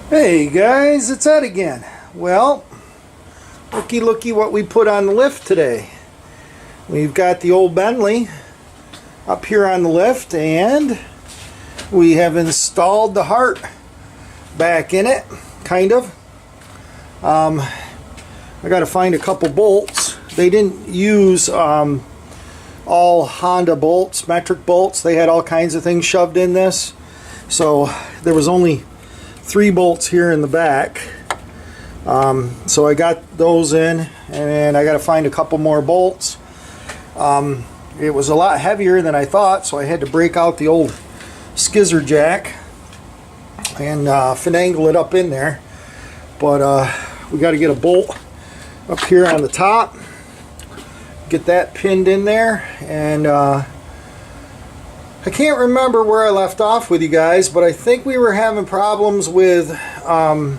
Hey guys, it's Ed again. Well, looky what we put on the lift today. We've got the old Bentley up here on the lift, and we have installed the heart back in it, kind of. I got to find a couple bolts. They didn't use all Honda bolts, metric bolts. They had all kinds of things shoved in this, so there was only 3 bolts here in the back. So I got those in, and I got to find a couple more bolts. It was a lot heavier than I thought, so I had to break out the old skizzer jack and finagle it up in there. But we got to get a bolt up here on the top, get that pinned in there, and I can't remember where I left off with you guys, but I think we were having problems with the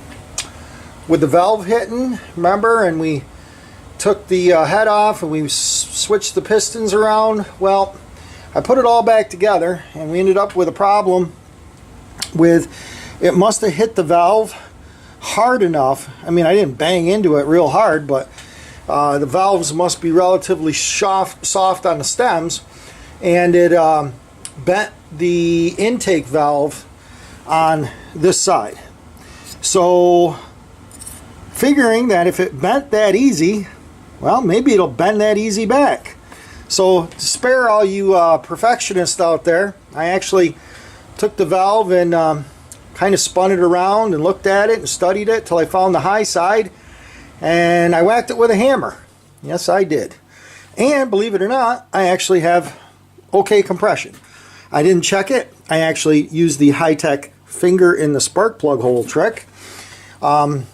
valve hitting, remember? And we took the head off and we switched the pistons around. Well, I put it all back together, and we ended up with a problem with it must have hit the valve hard enough. I mean, I didn't bang into it real hard, but the valves must be relatively soft on the stems, and it bent the intake valve on this side. So figuring that if it bent that easy, well, maybe it'll bend that easy back. So to spare all you perfectionists out there, I actually took the valve and kind of spun it around and looked at it and studied it till I found the high side, and I whacked it with a hammer. Yes, I did. And believe it or not, I actually have okay compression. I didn't check it. I actually used the high-tech finger in the spark plug hole trick. And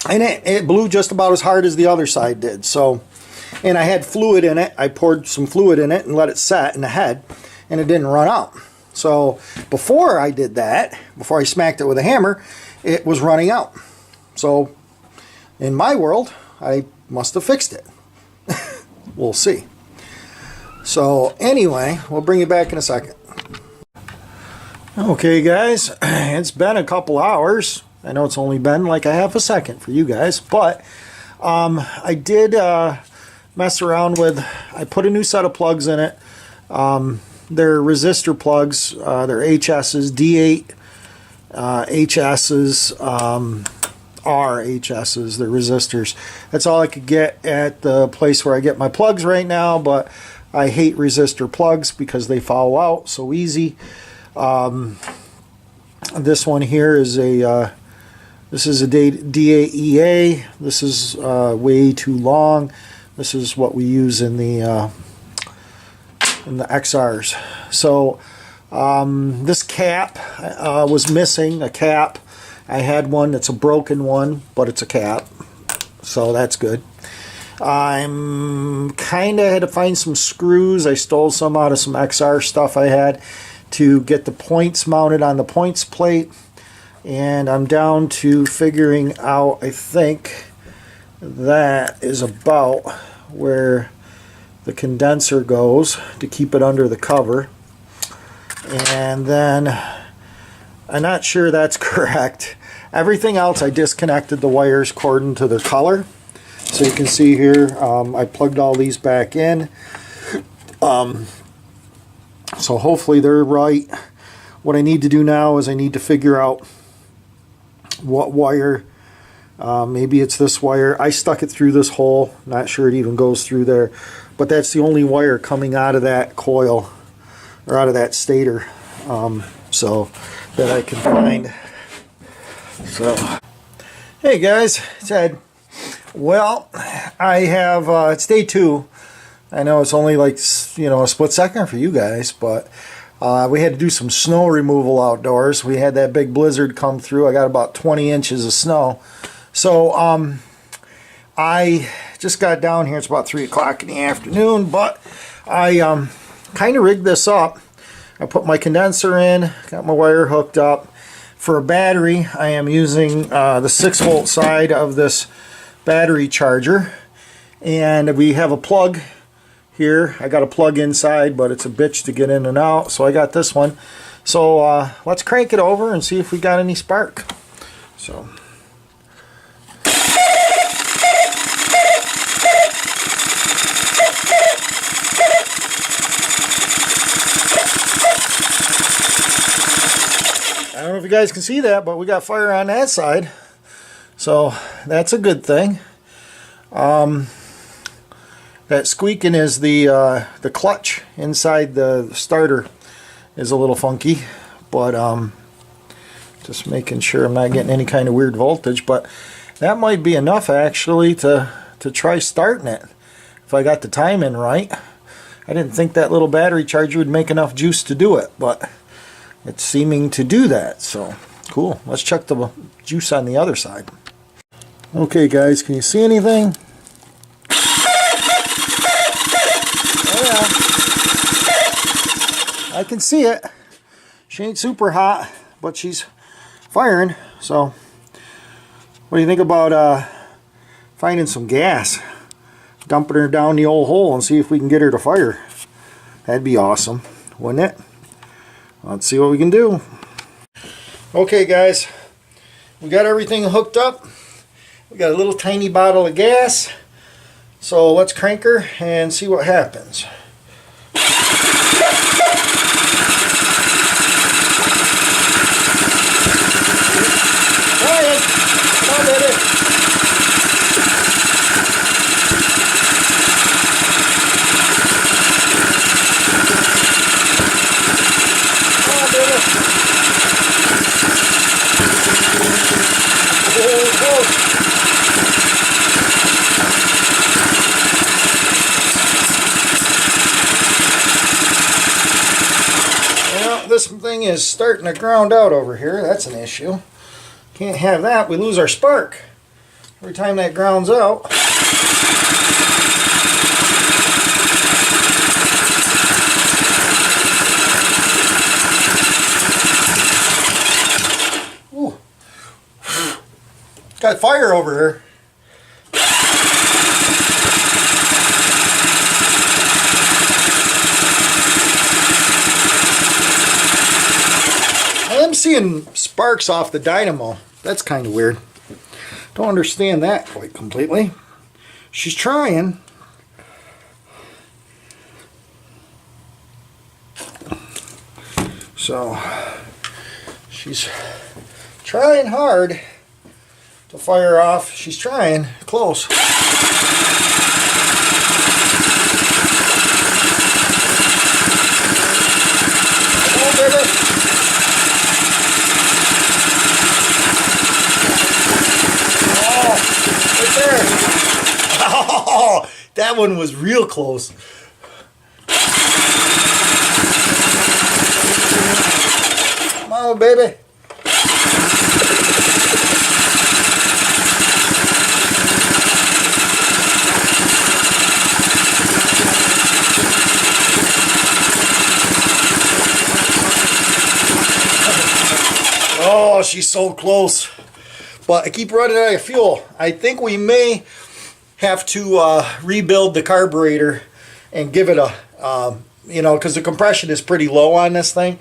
it blew just about as hard as the other side did. So, and I had fluid in it. I poured some fluid in it and let it set in the head, and it didn't run out. So before I did that, before I smacked it with a hammer, it was running out. So in my world, I must have fixed it. We'll see. So anyway, we'll bring you back in a second. Okay guys, it's been a couple hours. I know it's only been like a half a second for you guys, but I did mess around with, I put a new set of plugs in it. They're resistor plugs, they're HS's, D8 HS's, RHS's, they're resistors. That's all I could get at the place where I get my plugs right now, but I hate resistor plugs because they fall out so easy. This one here is a this is a DAEA. This is way too long. This is what we use in the XRs. So this cap was missing a cap. I had one that's a broken one, but it's a cap, so that's good. I'm kind of had to find some screws. I stole some out of some XR stuff I had to get the points mounted on the points plate, and I'm down to figuring out, I think that is about where the condenser goes to keep it under the cover. And then I'm not sure that's correct. Everything else I disconnected the wires according to the color. So you can see here, I plugged all these back in. So hopefully they're right. What I need to do now is I need to figure out what wire. Maybe it's this wire. I stuck it through this hole. Not sure it even goes through there. But that's the only wire coming out of that coil, or out of that stator, so that I can find. So, hey guys, it's Ed. Well, I have, it's day 2. I know it's only like, you know, a split second for you guys, but we had to do some snow removal outdoors. We had that big blizzard come through. I got about 20 inches of snow. So I just got down here. It's about 3 o'clock in the afternoon, but I kind of rigged this up. I put my condenser in, got my wire hooked up. For a battery, I am using the 6-volt side of this battery charger, and we have a plug here. I got a plug inside, but it's a bitch to get in and out, so I got this one. So let's crank it over and see if we got any spark. So I don't know if you guys can see that, but we got fire on that side, so that's a good thing. That squeaking is the clutch inside the starter is a little funky, but just making sure I'm not getting any kind of weird voltage. But that might be enough actually to try starting it if I got the timing right. I didn't think that little battery charger would make enough juice to do it, but it's seeming to do that. So cool. Let's check the juice on the other side. Okay guys, can you see anything? Oh yeah, I can see it. She ain't super hot, but she's firing. So what do you think about finding some gas, dumping her down the old hole and see if we can get her to fire? That'd be awesome, wouldn't it? Let's see what we can do. Okay guys, we got everything hooked up. We got a little tiny bottle of gas, so let's crank her and see what happens. Ryan, come on, baby. Come on, baby. Whoa. This thing is starting to ground out over here. That's an issue. Can't have that. We lose our spark every time that grounds out. Ooh. Got fire over here. I'm seeing sparks off the dynamo. That's kind of weird. Don't understand that quite completely. She's trying. So she's trying hard to fire off. She's trying close. Oh, baby. There. Oh, that one was real close. Come on, baby. Oh, she's so close. But I keep running out of fuel. I think we may have to rebuild the carburetor and give it a, you know, because the compression is pretty low on this thing.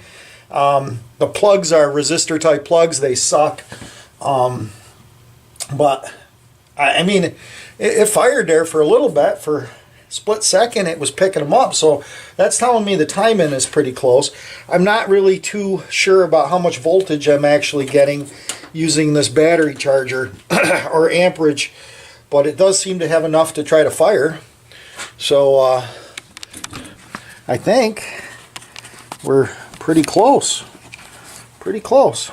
The plugs are resistor type plugs. They suck. But, I mean, it fired there for a little bit. For a split second, it was picking them up. So that's telling me the timing is pretty close. I'm not really too sure about how much voltage I'm actually getting using this battery charger or amperage, but it does seem to have enough to try to fire. So I think we're pretty close. Pretty close.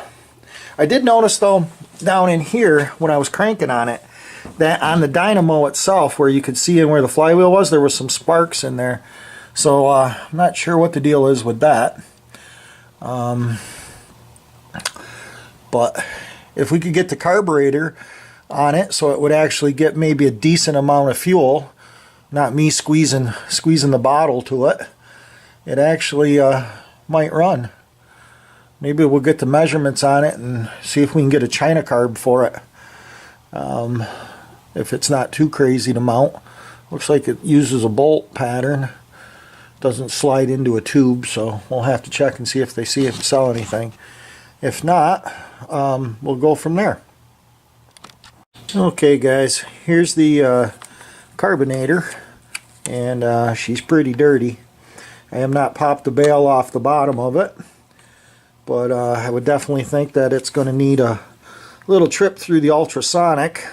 I did notice though down in here when I was cranking on it that on the dynamo itself, where you could see in where the flywheel was, there was some sparks in there. So I'm not sure what the deal is with that. But if we could get the carburetor on it so it would actually get maybe a decent amount of fuel, not me squeezing the bottle to it, it actually might run. Maybe we'll get the measurements on it and see if we can get a China carb for it. If it's not too crazy to mount. Looks like it uses a bolt pattern. Doesn't slide into a tube, so we'll have to check and see if they sell anything. If not, we'll go from there. Okay guys, here's the carbonator, and she's pretty dirty. I have not popped the bail off the bottom of it, but I would definitely think that it's going to need a little trip through the ultrasonic.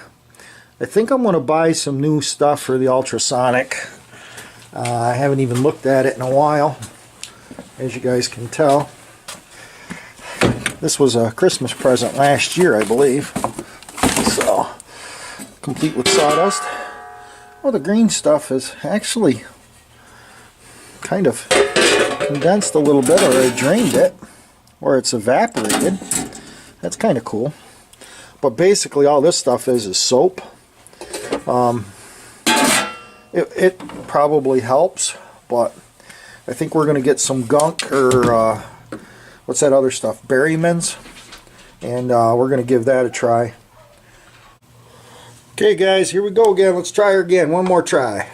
I think I'm going to buy some new stuff for the ultrasonic. I haven't even looked at it in a while, as you guys can tell. This was a Christmas present last year, I believe. So, complete with sawdust. Well, the green stuff is actually kind of condensed a little bit, or I drained it, or it's evaporated. That's kind of cool. But basically all this stuff is soap. It probably helps, but I think we're going to get some gunk, or what's that other stuff, Berryman's, and we're going to give that a try. Okay guys, here we go again. Let's try her again. One more try.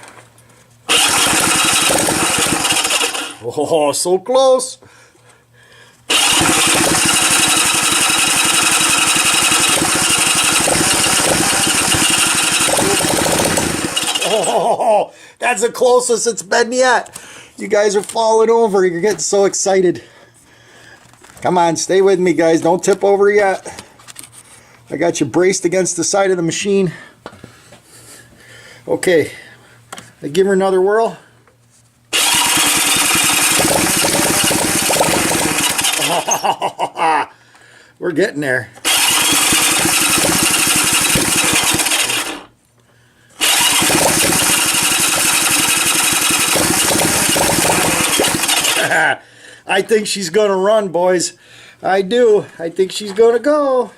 Oh, so close. Oh, that's the closest it's been yet. You guys are falling over. You're getting so excited. Come on, stay with me, guys. Don't tip over yet. I got you braced against the side of the machine. Okay, I give her another whirl. We're getting there. I think she's gonna run, boys. I do. I think she's gonna go.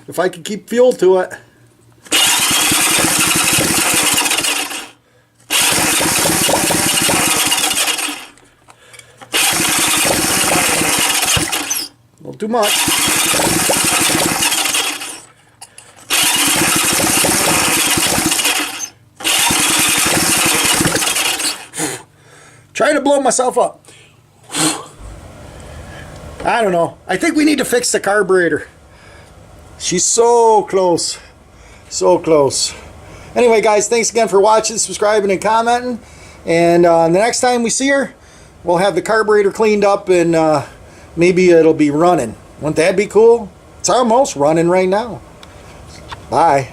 If I can keep fuel to it. Not too much. Trying to blow myself up. I don't know. I think we need to fix the carburetor. She's so close. So close. Anyway, guys, thanks again for watching, subscribing, and commenting. And the next time we see her, we'll have the carburetor cleaned up, and maybe it'll be running. Wouldn't that be cool? It's almost running right now. Bye.